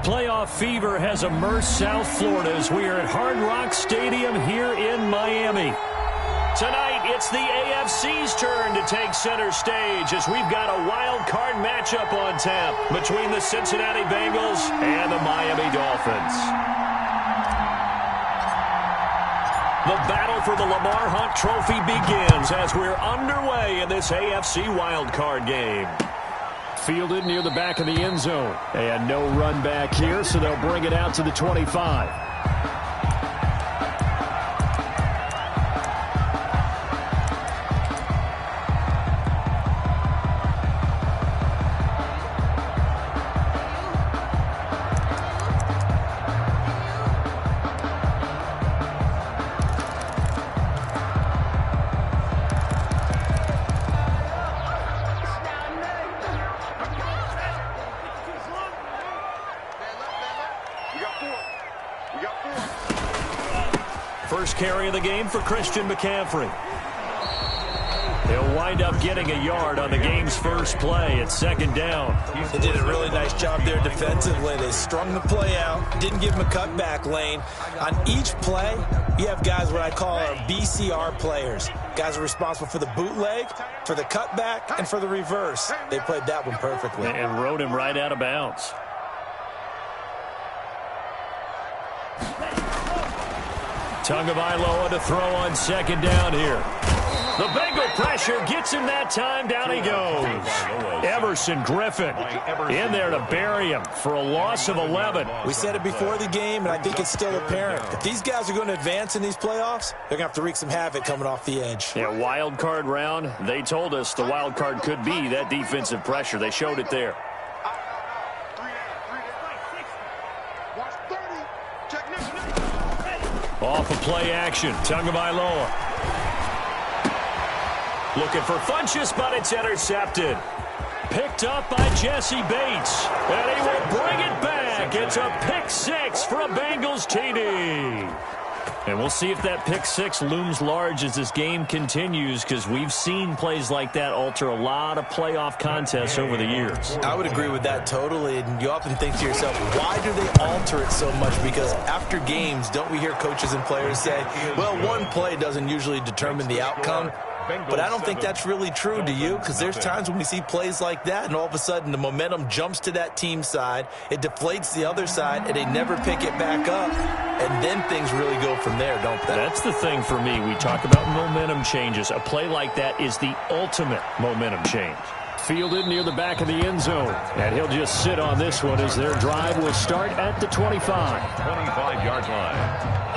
Playoff fever has immersed South Florida as we are at Hard Rock Stadium here in Miami. Tonight, it's the AFC's turn to take center stage as we've got a wild card matchup on tap between the Cincinnati Bengals and the Miami Dolphins. The battle for the Lamar Hunt Trophy begins as we're underway in this AFC wildcard game. Fielded near the back of the end zone. And no run back here, so they'll bring it out to the 25. First carry of the game for Christian McCaffrey. He'll wind up getting a yard on the game's first play at second down. They did a really nice job there defensively. They strung the play out, didn't give him a cutback lane. On each play, you have guys what I call our BCR players. Guys are responsible for the bootleg, for the cutback, and for the reverse. They played that one perfectly. And rode him right out of bounds. Tagovailoa to throw on second down here. The Bengal pressure gets him that time. Down he goes. Everson Griffen in there to bury him for a loss of 11. We said it before the game, and I think it's still apparent. If these guys are going to advance in these playoffs, they're going to have to wreak some havoc coming off the edge. Yeah, wild card round. They told us the wild card could be that defensive pressure. They showed it there. Off of play action, Tagovailoa. Looking for Funchess, but it's intercepted. Picked up by Jesse Bates. And he will bring it back. It's a pick six for a Bengals TD. And we'll see if that pick six looms large as this game continues, because we've seen plays like that alter a lot of playoff contests over the years. I would agree with that totally. And you often think to yourself, why do they alter it so much? Because after games, don't we hear coaches and players say, well, one play doesn't usually determine the outcome? But I don't think that's really true, do you? Because there's times when we see plays like that, and all of a sudden the momentum jumps to that team side, it deflates the other side, and they never pick it back up, and then things really go from there, don't they? That's the thing for me. We talk about momentum changes. A play like that is the ultimate momentum change. Fielded near the back of the end zone, and he'll just sit on this one as their drive will start at the 25. 25-yard line.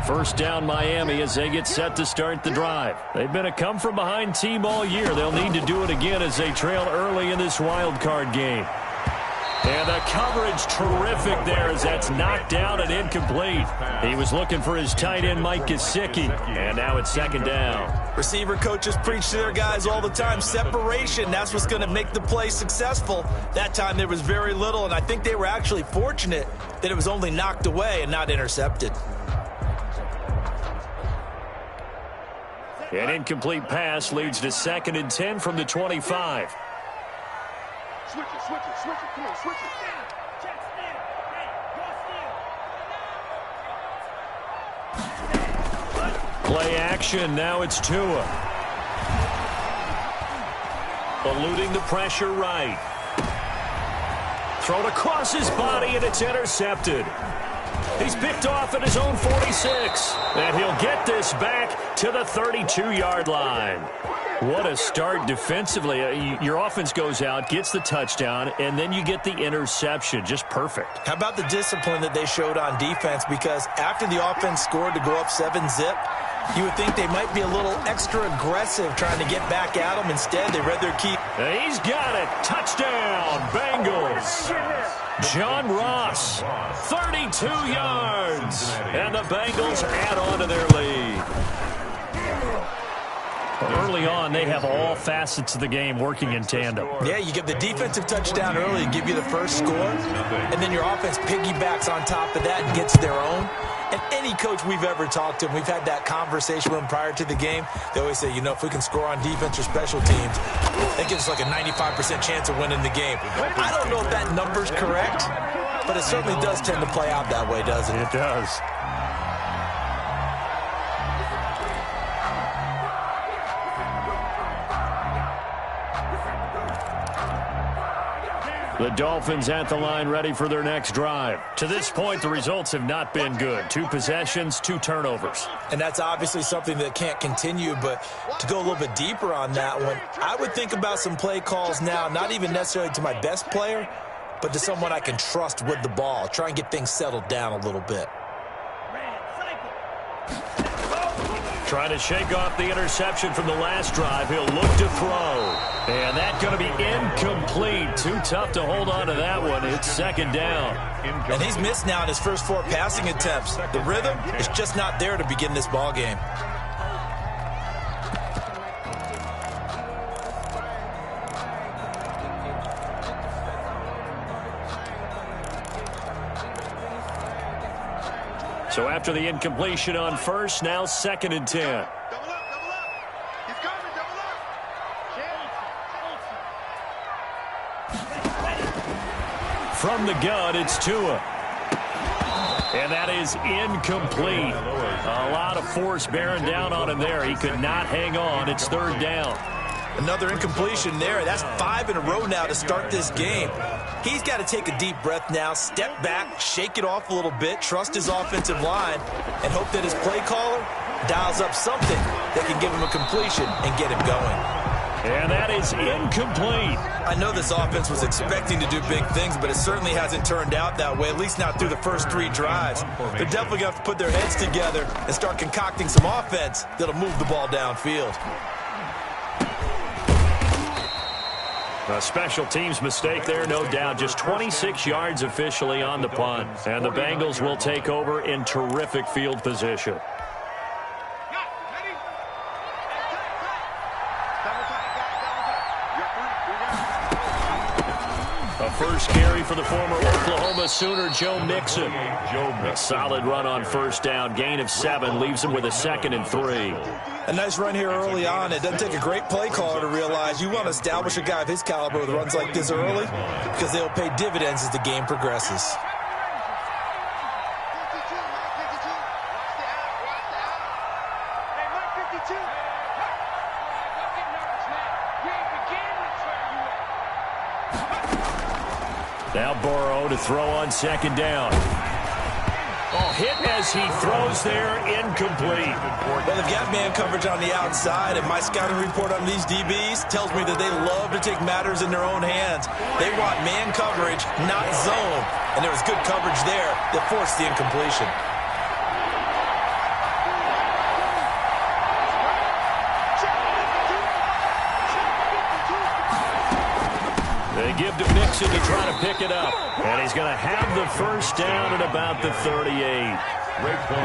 First down Miami as they get set to start the drive. They've been a come-from-behind team all year. They'll need to do it again as they trail early in this wild card game. And the coverage terrific there as that's knocked down and incomplete. He was looking for his tight end, Mike Gesicki, and now it's second down. Receiver coaches preach to their guys all the time. Separation, that's what's going to make the play successful. That time there was very little, and I think they were actually fortunate that it was only knocked away and not intercepted. An incomplete pass leads to 2nd and 10 from the 25. Switch it. Come on, switch it. Play action. Now it's Tua. Eluding the pressure right. Thrown across his body, and it's intercepted. He's picked off at his own 46. And he'll get this back to the 32-yard line. What a start defensively. Your offense goes out, gets the touchdown, and then you get the interception. Just perfect. How about the discipline that they showed on defense? Because after the offense scored to go up 7-zip, You would think they might be a little extra aggressive trying to get back at him. Instead, they read their key. He's got it. Touchdown, Bengals. John Ross, 32 yards. And the Bengals add on to their lead. Early on, they have all facets of the game working in tandem. Yeah, you get the defensive touchdown early and give you the first score, and then your offense piggybacks on top of that and gets their own. And any coach we've ever talked to, and we've had that conversation with them prior to the game, they always say, you know, if we can score on defense or special teams, that gives us like a 95% chance of winning the game. I don't know if that number's correct, but it certainly does tend to play out that way, doesn't it? It does. The Dolphins at the line, ready for their next drive. To this point, the results have not been good. 2 possessions, 2 turnovers. And that's obviously something that can't continue, but to go a little bit deeper on that one, I would think about some play calls now, not even necessarily to my best player, but to someone I can trust with the ball. Try and get things settled down a little bit. Trying to shake off the interception from the last drive. He'll look to throw. And that's going to be incomplete. Too tough to hold on to that one. It's second down. And he's missed now in his first 4 passing attempts. The rhythm is just not there to begin this ball game. So after the incompletion on first, now 2nd and 10. Double up, double up. He's coming, double up. From the gun, it's Tua. And that is incomplete. A lot of force bearing down on him there. He could not hang on. It's 3rd down. Another incompletion there. That's 5 in a row now to start this game. He's got to take a deep breath now, step back, shake it off a little bit, trust his offensive line, and hope that his play caller dials up something that can give him a completion and get him going. And that is incomplete. I know this offense was expecting to do big things, but it certainly hasn't turned out that way, at least not through the first 3 drives. They're definitely going to have to put their heads together and start concocting some offense that'll move the ball downfield. A special teams mistake there, no doubt. Just 26 yards officially on the punt. And the Bengals will take over in terrific field position. A first carry for the former Oklahoma Sooner, Joe Mixon. A solid run on first down. Gain of 7 leaves him with a 2nd and 3. A nice run here early on. It doesn't take a great play caller to realize you want to establish a guy of his caliber with runs like this early because they'll pay dividends as the game progresses. Now Burrow to throw on 2nd down. Oh, hit as he throws there, incomplete. Well, they've got man coverage on the outside, and my scouting report on these DBs tells me that they love to take matters in their own hands. They want man coverage, not zone. And there was good coverage there that forced the incompletion. They give to Mixon to try to pick it up. And he's going to have the first down at about the 38.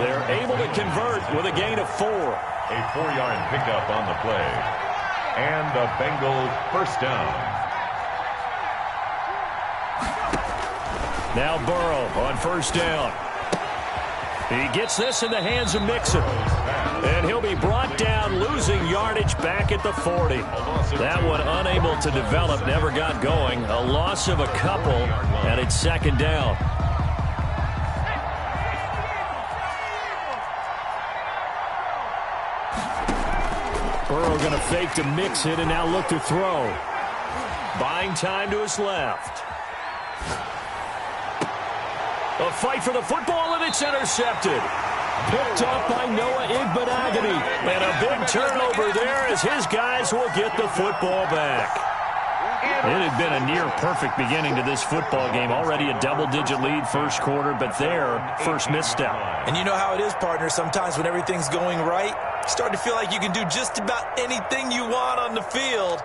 They're able to convert with a gain of 4. A 4-yard pickup on the play. And the Bengals first down. Now Burrow on first down. He gets this in the hands of Mixon. And he'll be brought down, losing yardage back at the 40. That one unable to develop, never got going. A loss of a couple, and it's 2nd down. Burrow going to fake to Mixon and now look to throw. Buying time to his left. A fight for the football, and it's intercepted. Picked off by Noah Igbinoghene. And a big turnover there as his guys will get the football back. It had been a near-perfect beginning to this football game. Already a double-digit lead first quarter, but their first misstep. And you know how it is, partner. Sometimes when everything's going right, Start to feel like you can do just about anything you want on the field.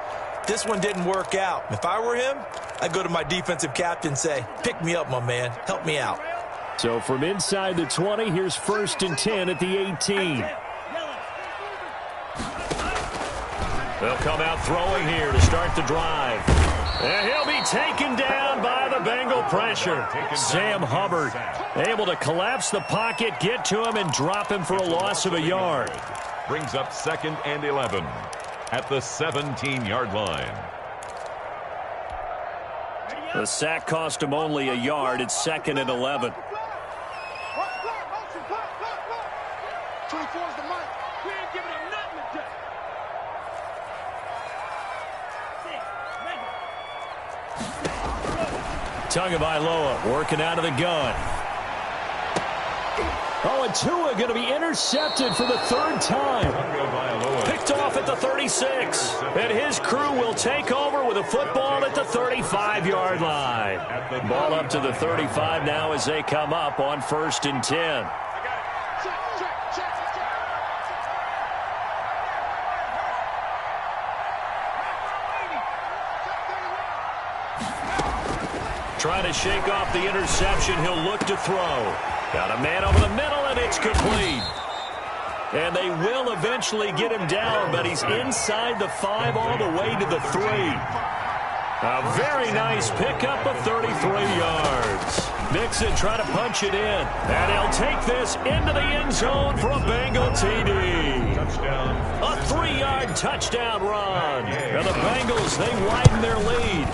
This one didn't work out. If I were him, I'd go to my defensive captain and say, pick me up, my man. Help me out. So from inside the 20, here's 1st and 10 at the 18. They'll come out throwing here to start the drive. And he'll be taken down by the Bengal pressure. Sam Hubbard able to collapse the pocket, get to him, and drop him for a loss of a yard. Brings up 2nd and 11 at the 17-yard line. The sack cost him only a yard. It's 2nd and 11. 24's the mic. We ain't giving him nothing today. Tagovailoa working out of the gun. Oh, and Tua going to be intercepted for the 3rd time. Picked off at the 36. And his crew will take over with a football at the 35-yard line. Ball up to the 35 now as they come up on 1st and 10. Trying to shake off the interception. He'll look to throw. Got a man over the middle, and it's complete. And they will eventually get him down, but he's inside the 5 all the way to the 3. A very nice pickup of 33 yards. Mixon trying to punch it in. And he'll take this into the end zone for a Bengal TD. Touchdown. A 3-yard touchdown run. And the Bengals, they widen their lead.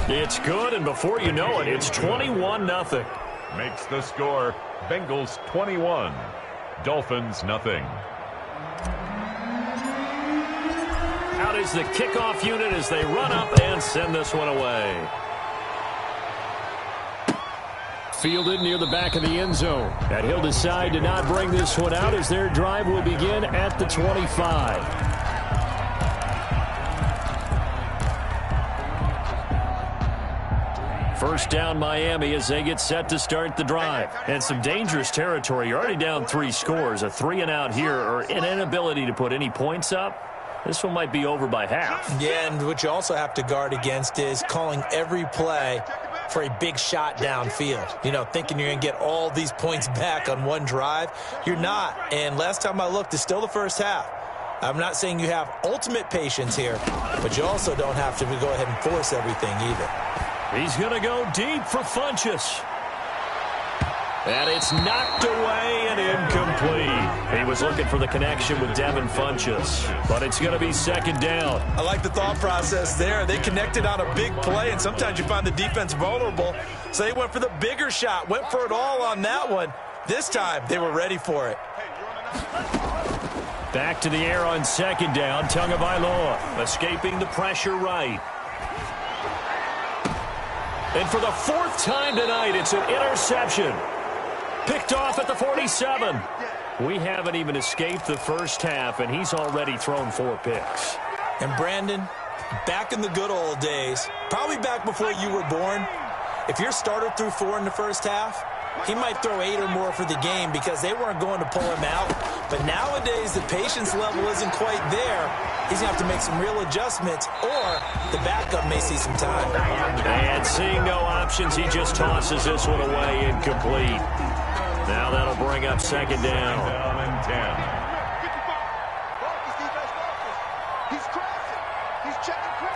It's good, and before you know it, it's 21-0. Makes the score Bengals 21, Dolphins nothing. Out is the kickoff unit as they run up and send this one away. Fielded near the back of the end zone. And he'll decide to not bring this one out as their drive will begin at the 25. First down Miami as they get set to start the drive. And some dangerous territory. You're already down 3 scores. A 3-and-out here or an inability to put any points up. This one might be over by half. Yeah, and what you also have to guard against is calling every play for a big shot downfield. You know, thinking you're going to get all these points back on one drive. You're not. And last time I looked, it's still the first half. I'm not saying you have ultimate patience here, but you also don't have to go ahead and force everything either. He's going to go deep for Funchess. And it's knocked away and incomplete. He was looking for the connection with Devin Funchess, but it's going to be 2nd down. I like the thought process there. They connected on a big play, and sometimes you find the defense vulnerable. So they went for the bigger shot, went for it all on that one. This time, they were ready for it. Back to the air on 2nd down. Tagovailoa escaping the pressure right. And for the 4th time tonight, it's an interception. Picked off at the 47. We haven't even escaped the first half, and he's already thrown 4 picks. And Brandon, back in the good old days, probably back before you were born, if your starter threw 4 in the first half, he might throw 8 or more for the game because they weren't going to pull him out. But nowadays, the patience level isn't quite there. He's going to have to make some real adjustments, or the backup may see some time. And seeing no options, he just tosses this one away incomplete. Now that'll bring up 2nd down. Down and 10. He's crossing. He's checking quick.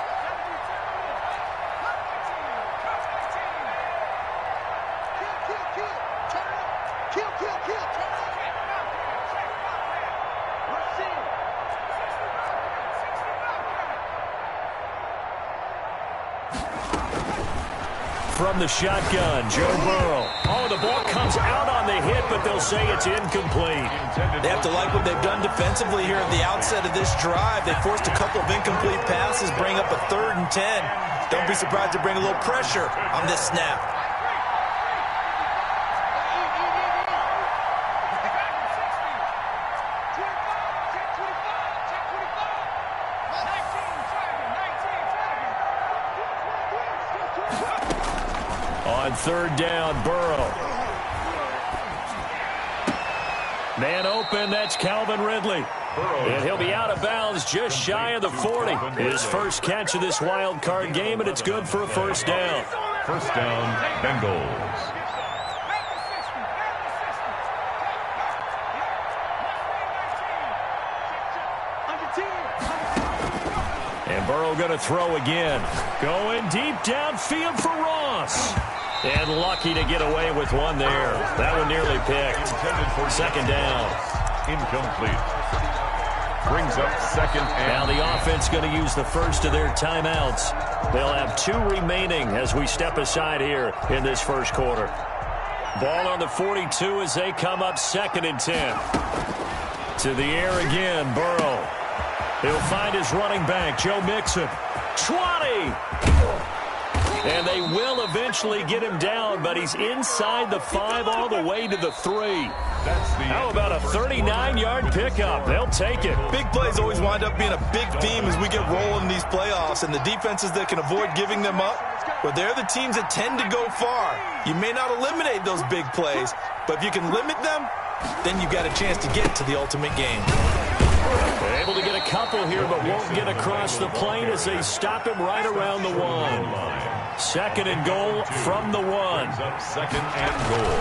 Kill. Turn it up. Kill. Turn it up. From the shotgun, Joe Burrow. Oh, the ball comes out on the hit, but they'll say it's incomplete. They have to like what they've done defensively here at the outset of this drive. They forced a couple of incomplete passes, bring up a 3rd and 10. Don't be surprised to bring a little pressure on this snap. On 3rd down, Burrow. Man open, that's Calvin Ridley. And he'll be out of bounds just shy of the 40. His first catch of this wild card game, and it's good for a first down. First down, Bengals. And Burrow going to throw again. Going deep downfield for Ross. And lucky to get away with one there. That one nearly picked. Second down. Incomplete. Brings up second and... Now the offense going to use the first of their timeouts. They'll have 2 remaining as we step aside here in this first quarter. Ball on the 42 as they come up 2nd and 10. To the air again, Burrow. He'll find his running back, Joe Mixon. 20! And they will eventually get him down, but he's inside the 5 all the way to the 3. How about a 39-yard pickup? They'll take it. Big plays always wind up being a big theme as we get rolling in these playoffs, and the defenses that can avoid giving them up, well, they're the teams that tend to go far. You may not eliminate those big plays, but if you can limit them, then you've got a chance to get to the ultimate game. They're able to get a couple here, but won't get across the plane as they stop him right around the 1. 2nd and goal from the 1. Second and goal.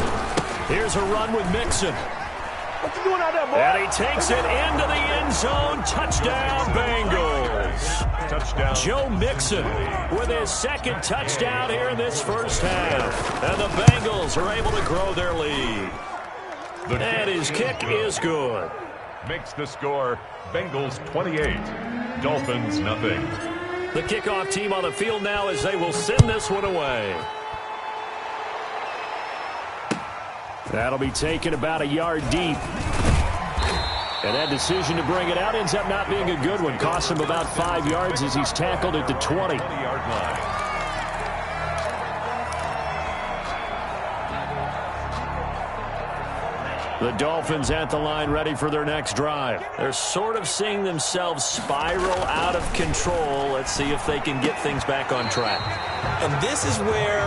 Here's a run with Mixon. What you doing out there, boy? And he takes it into the end zone. Touchdown, Bengals. Touchdown. Joe Mixon with his 2nd touchdown here in this first half. And the Bengals are able to grow their lead. And his kick is good. Makes the score Bengals 28, Dolphins nothing. The kickoff team on the field now as they will send this one away. That'll be taken about a yard deep. And that decision to bring it out ends up not being a good one. Costs him about 5 yards as he's tackled at the 20. 20-yard line. The Dolphins at the line ready for their next drive. They're sort of seeing themselves spiral out of control. Let's see if they can get things back on track. And this is where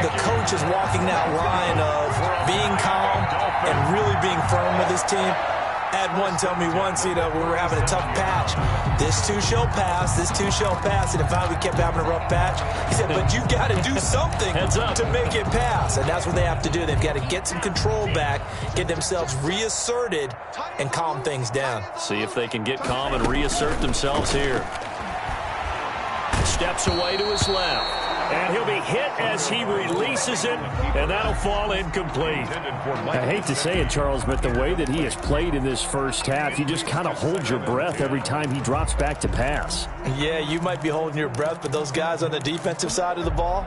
the coach is walking that line of being calm and really being firm with his team. Had one tell me once, we were having a tough patch. This too shall pass, this too shall pass. And finally we kept having a rough patch. He said, but you've got to do something to make it pass. And that's what they have to do. They've got to get some control back, get themselves reasserted, and calm things down. See if they can get calm and reassert themselves here. Steps away to his left. And he'll be hit as he releases it, and that'll fall incomplete. I hate to say it, Charles, but the way that he has played in this first half, you just kind of hold your breath every time he drops back to pass. Yeah, you might be holding your breath, but those guys on the defensive side of the ball,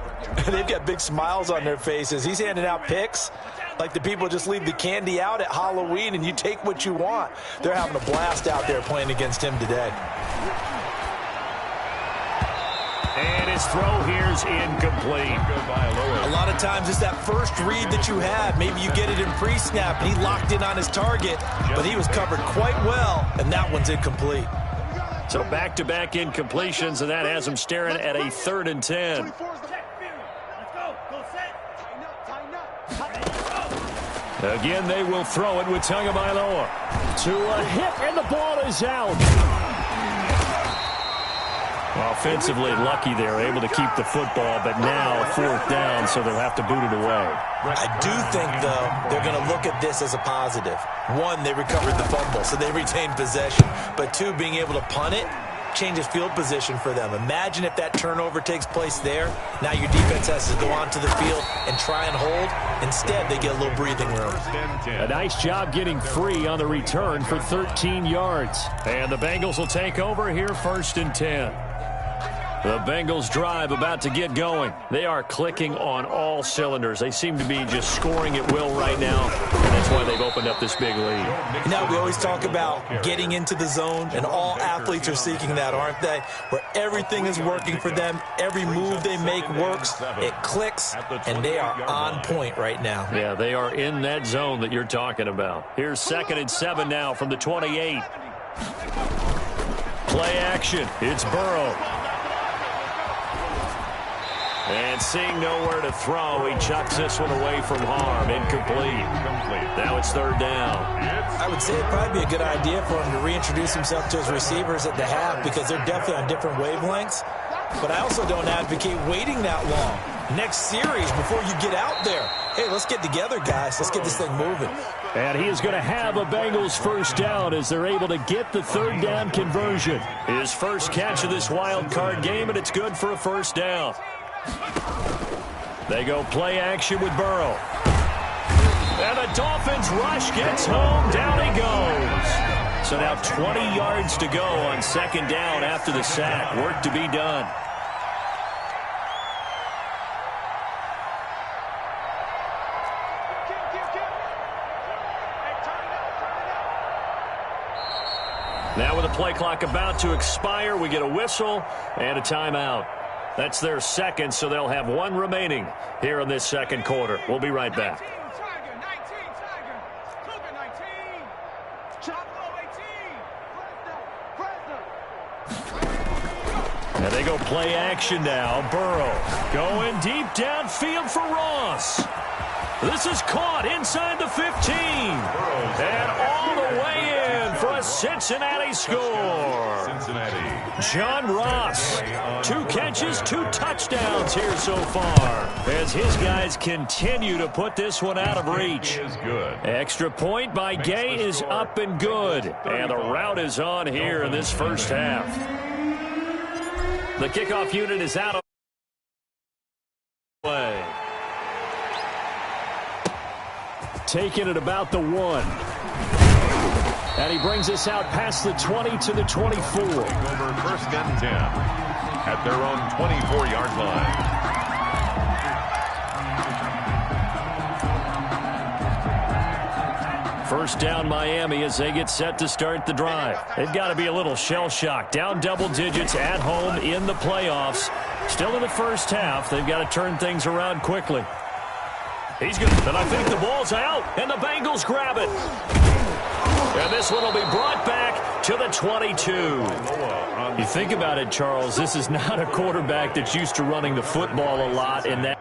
they've got big smiles on their faces. He's handing out picks like the people just leave the candy out at Halloween and you take what you want. They're having a blast out there playing against him today. And his throw here's incomplete. A lot of times it's that first read that you had. Maybe you get it in pre-snap, and he locked in on his target, but he was covered quite well, and that one's incomplete. So back-to-back incompletions, and that has him staring at a 3rd and 10. Again, they will throw it with Tagovailoa. To a hit, and the ball is out. Offensively lucky they're able to keep the football, but now 4th down, so they'll have to boot it away. I do think, though, they're going to look at this as a positive. 1, they recovered the fumble, so they retained possession. But 2, being able to punt it changes field position for them. Imagine if that turnover takes place there. Now your defense has to go onto the field and try and hold. Instead, they get a little breathing room. A nice job getting free on the return for 13 yards. And the Bengals will take over here 1st and 10. The Bengals drive about to get going. They are clicking on all cylinders. They seem to be just scoring at will right now, and that's why they've opened up this big lead. Now, we always talk about getting into the zone, and all athletes are seeking that, aren't they? Where everything is working for them, every move they make works, it clicks, and they are on point right now. Yeah, they are in that zone that you're talking about. Here's 2nd and 7 now from the 28. Play action. It's Burrow. And seeing nowhere to throw, he chucks this one away from harm. Incomplete. Now it's third down. I would say it'd probably be a good idea for him to reintroduce himself to his receivers at the half because they're definitely on different wavelengths. But I also don't advocate waiting that long. Next series before you get out there. Hey, let's get together, guys. Let's get this thing moving. And he is going to have a Bengals first down as they're able to get the third down conversion. His first catch of this wild card game, and it's good for a first down. They go play action with Burrow. And the Dolphins rush gets home. Down he goes. So now 20 yards to go on second down after the sack. Work to be done. Now with the play clock about to expire, we get a whistle and a timeout. That's their second, so they'll have one remaining here in this second quarter. We'll be right back. And they go play action now. Burrow going deep downfield for Ross. This is caught inside the 15. And all the way in for a Cincinnati score. John Ross, 2 catches, 2 touchdowns here so far as his guys continue to put this one out of reach. Extra point by Gay is up and good. And the route is on here in this first half. The kickoff unit is out of play. Taking it about the 1. And he brings us out past the 20 to the 24. Over first and 10 at their own 24-yard line. First down Miami as they get set to start the drive. They've got to be a little shell-shocked. Down double digits at home in the playoffs. Still in the first half. They've got to turn things around quickly. He's good, and I think the ball's out, and the Bengals grab it. And this one will be brought back to the 22. You think about it, Charles, this is not a quarterback that's used to running the football a lot in that.